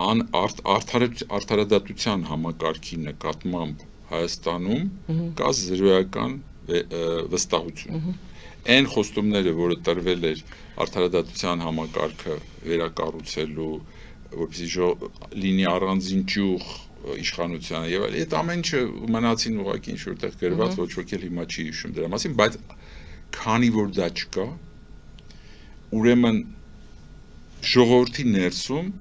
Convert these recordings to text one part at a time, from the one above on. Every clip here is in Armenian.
Արդարադատության համակարգի նկատմամբ Հայաստանում կա զրոյական վստահություն։ Այն խոստումները, որը տրվել էր արդարադատության համակարգը վերակառուցելու, որպեսզի լինի առանձին ճյուղ իշխանությանը եւ այլն, այդ ամեն ինչը մնացին ուղղակի ինչ որտեղ գրված, ոչ ոք էլ հիմա չի հիշում դրա մասին, բայց քանի որ դա չկա, ուրեմն ժողովրդի ներսում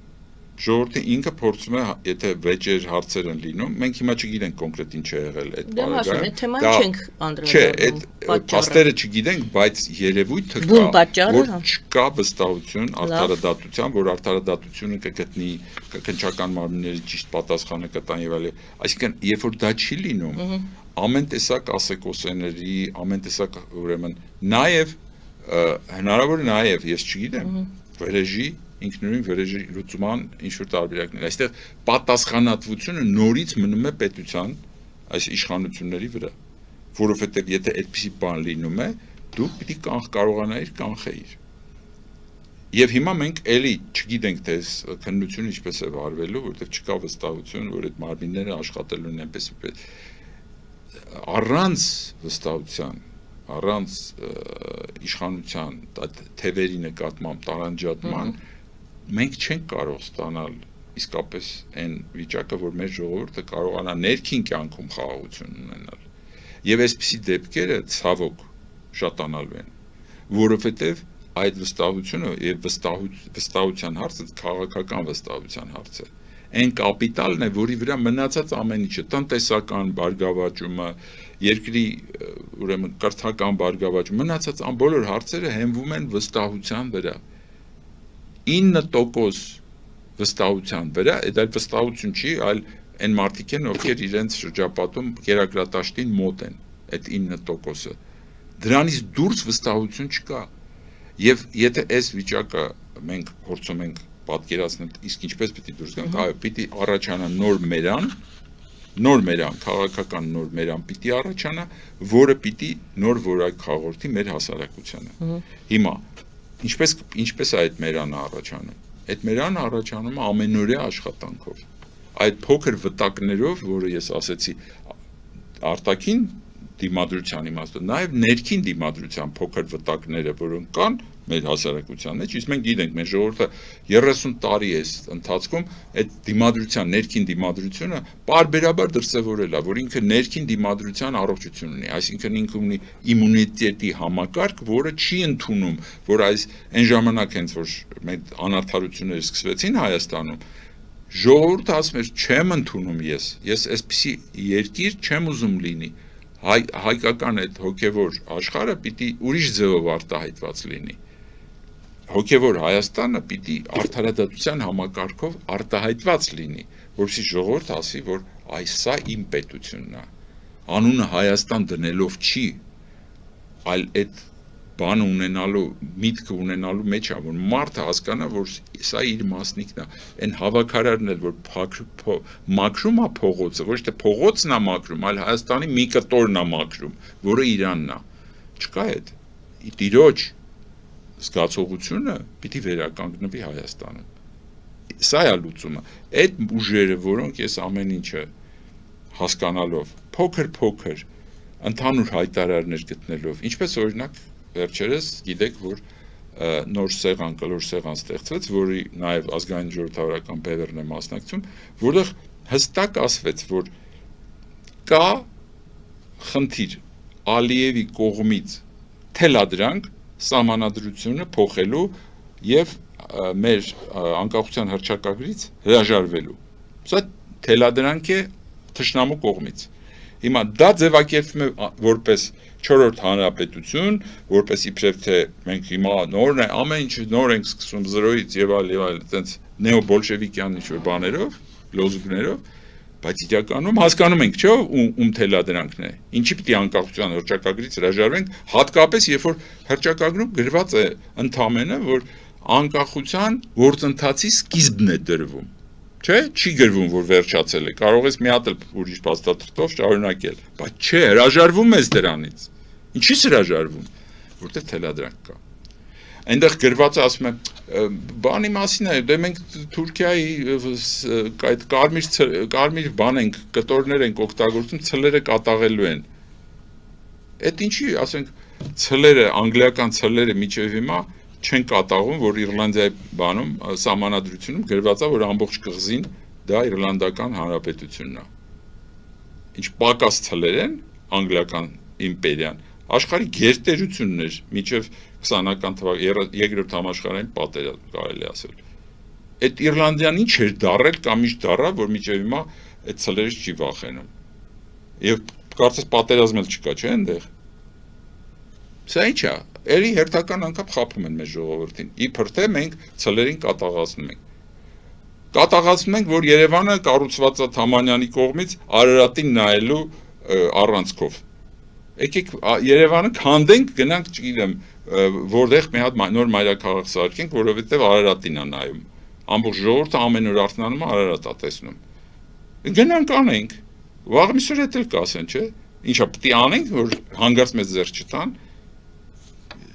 ժողովրդի ինքը փորձում է, եթե վեճեր հարցեր են լինում, մենք հիմա չգիտենք կոնկրետ ինչ է եղել այդ բառը։ Դա չենք անդրադառնում։ Չէ, այդ փաստերը չգիտենք, բայց երևույթը կա, որ չկա վստահություն արդարադատության, որ արդարադատությունը կգտնի քննչական մարմինների ճիշտ պատասխանը կտան եւ այլն։ Այսինքն, երբ որ դա չի լինում, ամեն տեսակ ասեկոսեների, ամեն տեսակ ուրեմն նաեւ հնարավոր է նաեւ, ես չգիտեմ, վրեժի ինքնուրույն վրեժի լուծման ինչ-որ տարբերակներ։ Այստեղ պատասխանատվությունը նորից մնում է պետության այս իշխանությունների վրա, որովհետև եթե այդպիսի բան լինում է, դու պիտի կարողանայիր կանխեիր։ Եվ հիմա մենք էլի չգիտենք, թե այս քննությունը ինչպես է վարվելու, որովհետև չկա վստահություն, որ այդ մարմինները աշխատելու են այնպես առանց վստահության, առանց իշխանության թևերի նկատմամբ տարանջատման մենք չենք կարող ստանալ իսկապես այն վիճակը, որ մեր ժողովուրդը կարողանա ներքին կյանքում խաղաղություն ունենալ։ Եվ այսպիսի դեպքերը ցավոք շատանալու են, որովհետև այդ վստահությունը եւ վստահության հարցը քաղաքական վստահության հարց է։ Այն կապիտալն է, որի վրա մնացած ամեն ինչը, տնտեսական բարգավաճումը, երկրի ուրեմն կրթական բարգավաճումը, մնացած բոլոր հարցերը հենվում են վստահության վրա։ 9% վստահության վրա, այդ վստահություն չի, այլ այն մարդիկ են, ովքեր իրենց շրջապատում կերակրատաշտին մոտ են, այդ 9%-ը։ Դրանից դուրս վստահություն չկա։ Եվ եթե այս վիճակը մենք փորձում ենք պատկերացնել, իսկ ինչպես պիտի դուրս գանք, այո, պիտի առաջանա նոր մերան, քաղաքական նոր մերան պիտի առաջանա, որը պիտի նոր որակ հաղորդի մեր հասարակությանը։ Հիմա ինչպես է այդ մերանը առաջանում։ Այդ մերանը առաջանում է ամենօրյա աշխատանքով։ Այդ փոքր վտակներով, որը ես ասեցի, արտաքին դիմադրության իմաստով, նաև ներքին դիմադրության փոքր վտակները, որոնք կան մեր հասարակության մեջ, իսկ մենք գիտենք, մեր ժողովուրդը 30 տարի է ընթացքում այդ դիմադրության, ներքին դիմադրությունը պարբերաբար դրսևորել է, որ ինքը ներքին դիմադրության առողջություն ունի, այսինքն ինքը ունի իմունիտետի համակարգ, որը չի ընդունում, որ այն ժամանակ հենց որ մեր անարդարությունները սկսվեցին Հայաստանում, ժողովուրդը ասում էր, չեմ ընդունում ես այսպիսի երկիր չեմ ուզում լինի, հայկական այդ հոգևոր աշխարհը պիտի ուրիշ ձևով արտահայտված լինի։ Հոգևոր Հայաստանը պիտի արդարադատության համակարգով արտահայտված լինի, որպեսզի ժողովուրդը ասի, որ սա իմ պետությունն է։ Անունը Հայաստան դնելով չի, այլ այդ բանը ունենալու, միտքը ունենալու մեջ է, որ մարդը հասկանա, որ սա իր մասնիկն է, այն հավաքարարն էլ, որ մաքրում է փողոցը, ոչ թե փողոցն է մաքրում, այլ Հայաստանի մի կտորն է մաքրում, որը Իրանն է, չկա այդ, տիրոջ զգացողությունը պիտի վերականգնվի Հայաստանում, սա է լուծումը, այդ ուժերը, որոնք ես ամեն ինչը հասկանալով, փոքր, ընդհանուր հայտարարներ գտնելով, ինչպես օրինակ վերջերս գիտեք, որ նոր կլոր սեղան ստեղծվեց, որի նաև ազգային ժողովրդավարական բևեռն է մասնակցում, որտեղ հստակ ասվեց, որ կա խնդիր Ալիևի կողմից թելադրանք սահմանադրությունը փոխելու եւ մեր անկախության հռչակագրից հրաժարվելու։ Սա թելադրանք է թշնամու կողմից։ Հիմա դա ձևակերպվում է որպես 4-րդ հանրապետություն, որպես իբրև թե մենք հիմա նորն է, ամեն ինչ նոր ենք սկսում զրոյից եւ այլ, այտենց նեոբոլշևիկյան ինչ-որ բաներով, լոզունգներով, բայց իրականում հասկանում ենք, չէ՞, ում թելադրանքն է։ Ինչի պիտի անկախության հռչակագրից հրաժարվենք, հատկապես երբ որ հռչակագրում գրված է ընդամենը, որ անկախության գործընթացի սկիզբն է դրվում։ Չէ, չի գրվում, որ վերջացել է, կարող ես մի հատ էլ ուրիշ փաստաթղթով շարունակել, բայց չէ, հրաժարվում ես դրանից։ Ինչի՞ց հրաժարվում, որտեղ թելադրանք կա։ Այնտեղ գրվածը ասում է, բանի մասին է, դե մենք Թուրքիայի այդ կարմիր բան ենք, կտորներ ենք օգտագործում, ցլերը կատաղելու են։ Այդ ինչի, ասենք, ցլերը, անգլիական ցլերը միջև հիմա չեն կատաղում, որ Իռլանդիայի բանում, սահմանադրությունում գրված է, որ ամբողջ կղզին դա Իռլանդական հանրապետությունն է։ Ինչ պակաս ցլեր են, անգլիական իմպերիան, աշխարհի գերտերությունն էր միջև 20-ական թվականի երկրորդ համաշխարհային պատերազմ կարելի ասել։ Այդ Իռլանդիան ինչ էր դարել կամ ինչ դարավ, որ միջև հիմա այդ ցլերից չի վախենում։ Եվ կարծես պատերազմ էլ չկա, չէ՞ այնտեղ։ Սա ի՞նչ է։ Էլի հերթական անգամ խափում են մեր ժողովրդին։ Իբր թե մենք ցլերին կատաղացնում ենք։ Կատաղացնում ենք, որ Երևանը կառուցված է Թամանյանի կողմից Արարատին նայելու առանցքով։ Եկեք Երևանը քանդենք, գնանք, չգիտեմ, որտեղ մի հատ նոր մայրաքաղաք սարքենք, որովհետև Արարատին է նայում։ Ամբողջ ժողովուրդը ամեն օր արթնանում է Արարատ է տեսնում։ Գնանք անենք։ Վաղ միսօր էլ կասեն, չէ՞։ Ինչա պետք է անենք, որ հանգարց մեզ ձեռք չտան։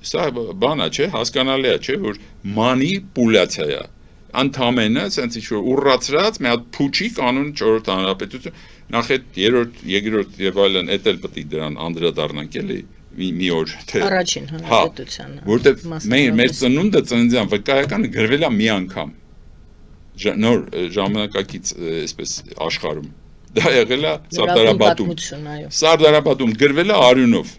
Սա բան է, չէ՞, հասկանալի է, չէ՞, որ մանիպուլյացիա է։ Ընդամենը, ասենց ինչ-որ ուռացրած մի հատ փուչի կանոն 4-րդ հանրապետություն, նախ այդ երրորդ, երկրորդ եւ այլն, էդ էլ պետք է դրան անդրադառնանք էլի մի օր, թե առաջին հանրապետությանը։ Որտեւ մեր ծնունդը ծննդյան վկայականը գրվել է մի անգամ։ Նոր ժամանակակից այսպես աշխարհում։ Դա եղել է Սարդարաբադում գրվել է արյունով։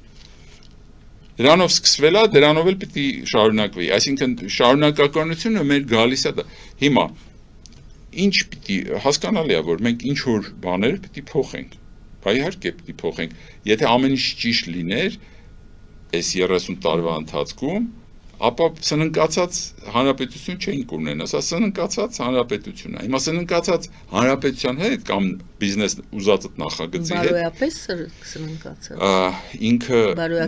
Դրանով սկսվել է, դրանով էլ պիտի շարունակվի, այսինքն շարունակականությունը մեր գալիս է դա։ Հիմա ինչ պիտի հասկանալի է, որ մենք ինչ որ բաներ պիտի փոխենք, բա իհարկե պիտի փոխենք, եթե ամեն ինչ ճիշտ լիներ այս 30 տարվա ընթացքում, ապա սննկացած հանրապետություն չէինք ունենա, սա սննկացած հանրապետություն է։ Հիմա սննկացած հանրապետության հետ կամ բիզնես ուզածդ նախագծի հետ բարոյապես սննկացած։ Ինքը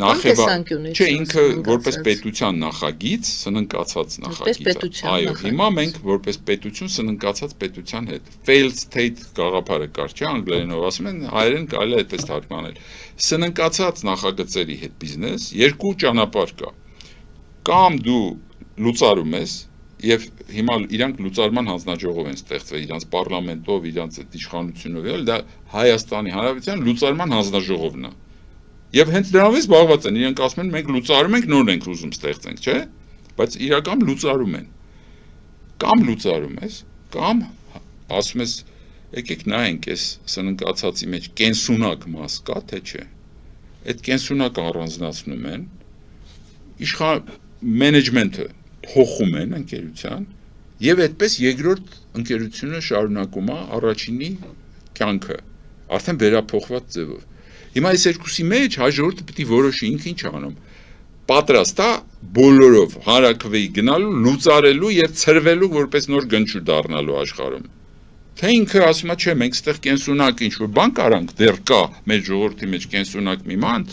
նախևա, չէ, ինքը որպես պետության նախագիծ, սննկացած նախագիծ։ Այո, հիմա մենք որպես պետություն սննկացած պետության հետ failed state գաղափարը կար, չէ, անգլերենով ասում են, հայերեն կարելի է այդպես թարգմանել։ Սննկացած նախագծերի հետ բիզնես երկու ճանապարհ կա։ Կամ դու լուծարում ես եւ հիմա իրանք լուծարման հանձնաժողով են ստեղծվել իրանք պարլամենտով, իրանք այդ իշխանությունով, էլ դա Հայաստանի Հանրապետության լուծարման հանձնաժողովն է։ Եվ հենց դրանով զբաղված են, իրանք ասում են մենք լուծարում ենք, նոր ենք ուզում ստեղծենք, չէ՞։ Բայց իրական լուծարում են։ Կամ լուծարում ես, կամ ասում ես եկեք նայենք այս սննկացածի մեջ կենսունակ մաս կա, թե չէ։ Այդ կենսունակը առանձնացնում են մենեջմենթը փոխում են ընկերության եւ այդպես երկրորդ ընկերությունը շարունակում է առաջինի կյանքը արդեն վերափոխված ձևով։ Հիմա այս երկուսի մեջ հաջորդը պետք է որոշի ինքը ինչ անում։ Պատրաստ է բոլորով հարակվեի գնալու, լուծարելու եւ ցրվելու որպես նոր գնչու դառնալու աշխարհում։ Թե ինքը ասում է, չէ, մենք ստեղ կենսունակ ինչ-որ բան կարանք, դեռ կա մեր ժողովրդի մեջ կենսունակ մի ման,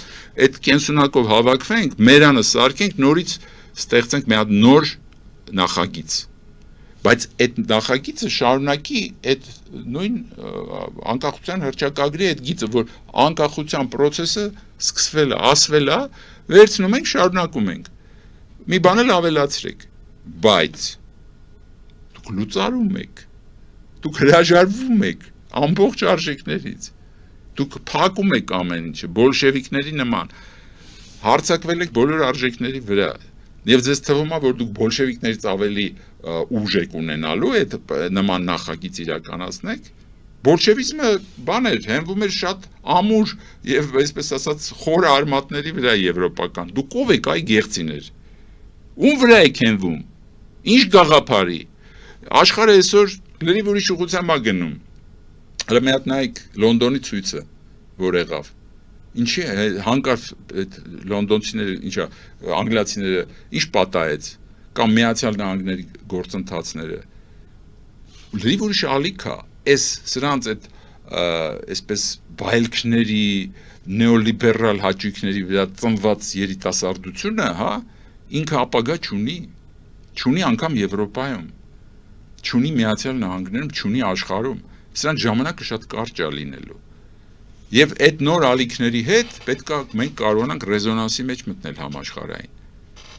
այդ կենսունակով հավաքվենք, մերանը սարքենք, նորից ստեղծենք մի հատ նոր նախագիծ։ Բայց այդ նախագիծը շարունակի այդ նույն անկախության հռչակագրի այդ գիծը, որ անկախության process-ը սկսվել է, ասվել է, վերցնում ենք, շարունակում ենք։ Մի բան էլ ավելացրեք, բայց դուք լուծարում եք, դուք հրաժարվում եք ամբողջ արժեքներից, դուք փակում եք ամեն ինչը, բոլշևիկների նման, հարձակվել եք բոլոր արժեքների վրա, եւ ձեզ թվում է, որ դուք բոլշևիկներից ավելի ուժ եք ունենալու այդ նման նախագիծ իրականացնեք, բոլշևիզմը բան էր, հենվում էր շատ ամուր եւ այսպես ասած խոր արմատների վրա եվրոպական, դուք ով եք այ գեղցիներ, ում վրա եք հենվում, ինչ գաղափարի, աշխարհը այսօր լրիվ ուրիշ ուղղությամբ է գնում։ Հələ մի հատ նայեք Լոնդոնի ցույցը, որ եղավ։ Ինչի հանկարծ այդ լոնդոնցիները, ինչա անգլիացիները ինչ պատահեց, կամ Միացյալ Նահանգների գործընթացները։ Լրիվ ուրիշ ալիք է։ Այս սրանց այդ այսպես բայլքների, նեոլիբերալ հաճույքների վրա ծնված երիտասարդությունը, հա, ինքը ապագա չունի անգամ Եվրոպայում, չունի Միացյալ Նահանգներում, չունի աշխարհում։ Սրանց ժամանակը շատ կարճ է լինելու։ Եվ այդ նոր ալիքների հետ պետք է մենք կարողանանք ռեզոնանսի մեջ մտնել համաշխարհային։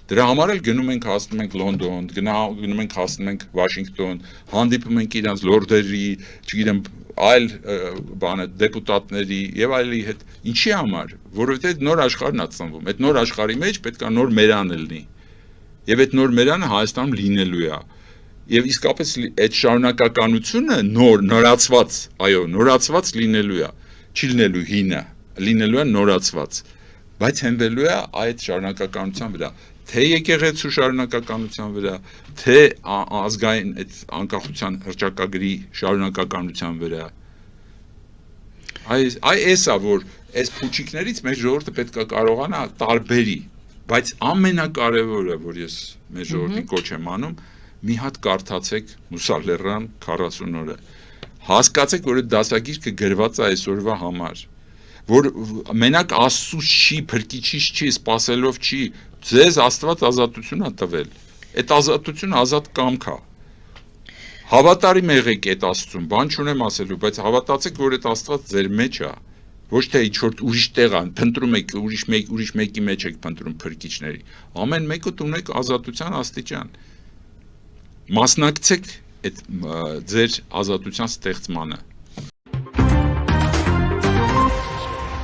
Դրա համար էլ գնում ենք հասնում ենք Լոնդոն, գնում ենք հասնում ենք Վաշինգտոն, հանդիպում ենք իրանց լորդերի, չգիտեմ, այլ բանը դեպուտատների եւ այլի հետ։ Ինչի համար, որովհետեւ նոր աշխարհն է ծնվում։ Այդ նոր աշխարհի մեջ պետք է նոր մերան լինի։ Եվ այդ նոր մերանը Հայաստանում լինելու է։ Եվ իսկապես այդ շարունակականությունը նորացված, այո, նորացված լինելու է, չի լինելու հինը, լինելու է նորացված, բայց հենվելու է այդ շարունակականության վրա, թե եկեղեցու շարունակականության վրա, թե ազգային այդ անկախության հռչակագրի շարունակականության վրա։ Այս է, որ այս փուչիկներից մեր ժողովուրդը պետք է կարողանա տարբերի, բայց ամենակարևորը, որ ես մեր ժողովրդին կոչ եմ անում, մի հատ կարդացեք Մուսալեռան 40 օրը, հասկացեք, որ այդ դասագիրքը գրված է այսօրվա համար, որ մենակ Աստծուց չի, փրկիչից չի, սпасելով չի, ձեզ Աստված ազատություն է տվել, այդ ազատությունը ազատ կամք է, հավատարիմ եղեք այդ Աստծուն, բան չունեմ ասելու, բայց հավատացեք, որ այդ Աստված ձեր մեջ է, ոչ թե ինչ-որ ուրիշ տեղ է, փնտրում եք, ուրիշ մեկի մեջ եք փնտրում փրկիչների, ամեն մեկը ունեք ազատության աստիճան, մասնակցեք այդ ձեր ազատության ստեղծմանը